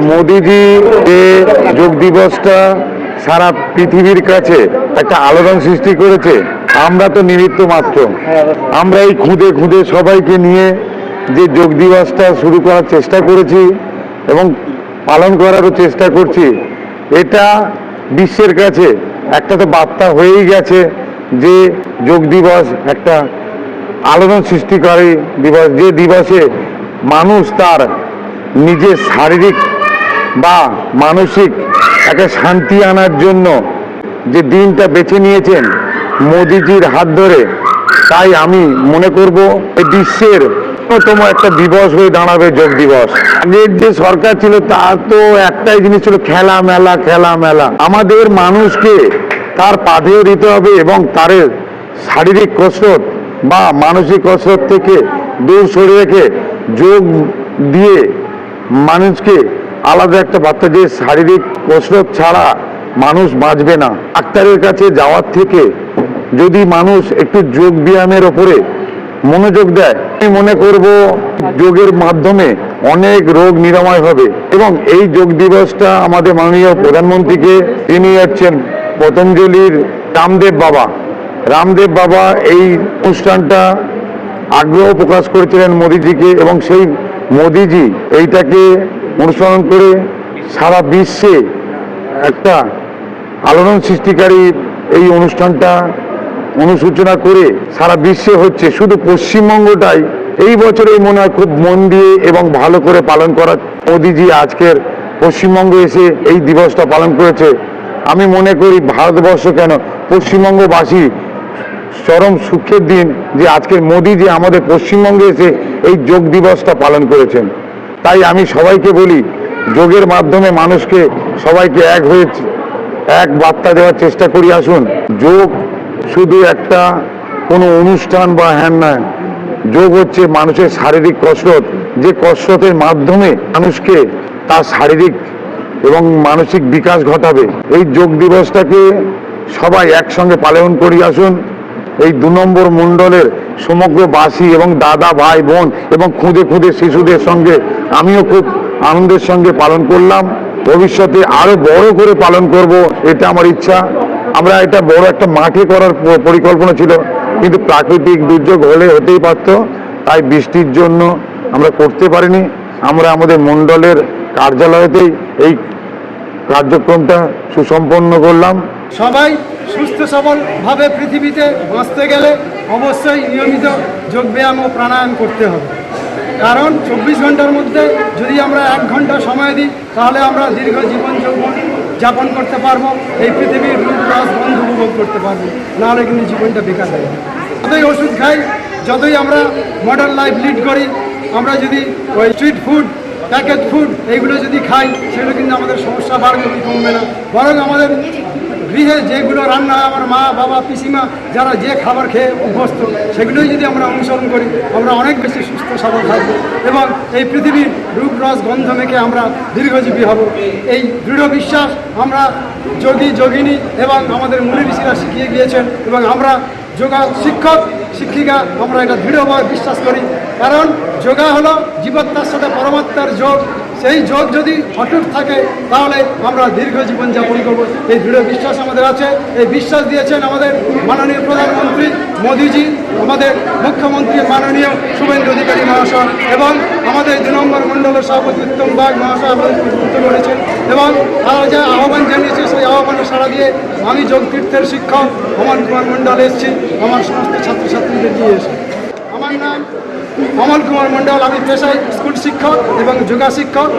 মোদিজি যে যোগ দিবসটা সারা পৃথিবীর কাছে একটা আলোড়ন সৃষ্টি করেছে, আমরা তো নিমিত্ত মাত্র। আমরা এই খুদে খুদে সবাইকে নিয়ে যে যোগ দিবসটা শুরু করার চেষ্টা করেছি এবং পালন করারও চেষ্টা করছি, এটা বিশ্বের কাছে একটা তো বার্তা হয়েই গেছে যে যোগ দিবস একটা আলোড়ন সৃষ্টিকারী দিবস, যে দিবসে মানুষ তার নিজের শারীরিক বা মানসিক একটা শান্তি আনার জন্য যে দিনটা বেছে নিয়েছেন মোদিজির হাত ধরে। তাই আমি মনে করব এই বিশ্বের অন্যতম একটা দিবস হয়ে দাঁড়াবে যোগ দিবস। আগের যে সরকার ছিল তার তো একটাই জিনিস ছিল খেলা মেলা খেলা মেলা। আমাদের মানুষকে তার পাথেয় দিতে হবে এবং তার শারীরিক কসরত বা মানসিক কসরত থেকে দূর সরে রেখে যোগ দিয়ে মানুষকে আলাদা একটা বার্তা, যে শারীরিক কসরত ছাড়া মানুষ বাঁচবে না। ডাক্তারের কাছে যাওয়ার থেকে যদি মানুষ একটু যোগ ব্যায়ামের ওপরে মনোযোগ দেয়, আমি মনে করব যোগের মাধ্যমে অনেক রোগ নিরাময় হবে। এবং এই যোগ দিবসটা আমাদের মাননীয় প্রধানমন্ত্রীকে, তিনি হচ্ছেন পতঞ্জলির রামদেব বাবা এই অনুষ্ঠানটা আগ্রহ প্রকাশ করেছিলেন মোদিজিকে, এবং সেই মোদিজি এইটাকে অনুসরণ করে সারা বিশ্বে একটা আলোড়ন সৃষ্টিকারী এই অনুষ্ঠানটা অনুসূচনা করে সারা বিশ্বে হচ্ছে। শুধু পশ্চিমবঙ্গটাই এই বছরে মনে হয় খুব মন দিয়ে এবং ভালো করে পালন করার মোদিজি আজকের পশ্চিমবঙ্গ এসে এই দিবসটা পালন করেছে। আমি মনে করি ভারতবর্ষ কেন, পশ্চিমবঙ্গবাসী চরম সুখের দিন যে আজকের মোদিজি আমাদের পশ্চিমবঙ্গে এসে এই যোগ দিবসটা পালন করেছেন। তাই আমি সবাইকে বলি, যোগের মাধ্যমে মানুষকে সবাইকে এক বার্তা দেওয়ার চেষ্টা করি। আসুন, যোগ শুধু একটা কোনো অনুষ্ঠান বা হ্যান নয়, যোগ হচ্ছে মানুষের শারীরিক কসরত, যে কসরতের মাধ্যমে মানুষকে তার শারীরিক এবং মানসিক বিকাশ ঘটাবে। এই যোগ দিবসটাকে সবাই একসঙ্গে পালন করি। আসুন, এই 2 নম্বর মণ্ডলের সমগ্র বাসী এবং দাদা ভাই বোন এবং খুদে খুদে শিশুদের সঙ্গে আমিও খুব আনন্দের সঙ্গে পালন করলাম। ভবিষ্যতে আরো বড় করে পালন করব, এটা আমার ইচ্ছা। আমরা এটা বড় একটা মাঠে করার পরিকল্পনা ছিল, কিন্তু প্রাকৃতিক দুর্যোগ হলে হতেই পারত, তাই বৃষ্টির জন্য আমরা করতে পারিনি। আমরা আমাদের মণ্ডলের কার্যালয়তেই এই কার্যক্রমটা সুসম্পন্ন করলাম। সবাই সুস্থ সবলভাবে পৃথিবীতে বাঁচতে গেলে অবশ্যই নিয়মিত যোগব্যায়াম ও প্রাণায়াম করতে হবে। কারণ 24 ঘন্টার মধ্যে যদি আমরা 1 ঘন্টা সময় দিই, তাহলে আমরা দীর্ঘ জীবন যাপন করতে পারবো, এই পৃথিবীর রূপ রস গন্ধ উপভোগ করতে পারবো। নাহলে কিন্তু জীবনটা বেকার হয়ে যাবে। যতই ওষুধ খাই, যতই আমরা মডার্ন লাইফ লিড করি, আমরা যদি ওই স্ট্রিট ফুড, প্যাকেট ফুড এইগুলো যদি খাই, সেগুলো কিন্তু আমাদের সমস্যা বাড়বে, কমবে না। বরং আমাদের গৃহে যেগুলো রান্না হয়, আমার মা বাবা পিসিমা যারা যে খাবার খেয়ে অভ্যস্ত, সেগুলোই যদি আমরা অনুসরণ করি, আমরা অনেক বেশি সুস্থ সবল থাকবো এবং এই পৃথিবীর রূপ রস গন্ধ মেখে আমরা দীর্ঘজীবী হব। এই দৃঢ় বিশ্বাস আমরা যোগিনী এবং আমাদের মুনি ঋষিরা শিখিয়ে গিয়েছেন, এবং আমরা যোগা শিক্ষিকা আমরা এটা দৃঢ়ভাবে বিশ্বাস করি। কারণ যোগা হলো জীবাত্মার সাথে পরমাত্মার যোগ। সেই যোগ যদি অটুট থাকে, তাহলে আমরা দীর্ঘ জীবন যাপন করব, এই দৃঢ় বিশ্বাস আমাদের আছে। এই বিশ্বাস দিয়েছেন আমাদের মাননীয় প্রধানমন্ত্রী মোদিজি, আমাদের মুখ্যমন্ত্রী মাননীয় শুভেন্দু অধিকারী মহাশয়, এবং আমাদের 2 নম্বর মণ্ডলের সভাপতি উত্তম বাগ মহাশয় আমাদের উদ্বুদ্ধ করেছেন, এবং তারা যে আহ্বান জানিয়েছে সেই আহ্বানে সাড়া দিয়ে আমি যোগ তীর্থের শিক্ষক অমল কুমার মণ্ডল এসেছি আমার সমস্ত ছাত্রছাত্রীদের নিয়ে এসে। আমার নাম অমল কুমার মণ্ডল, আমি পেশায় স্কুল শিক্ষক এবং যোগা শিক্ষক।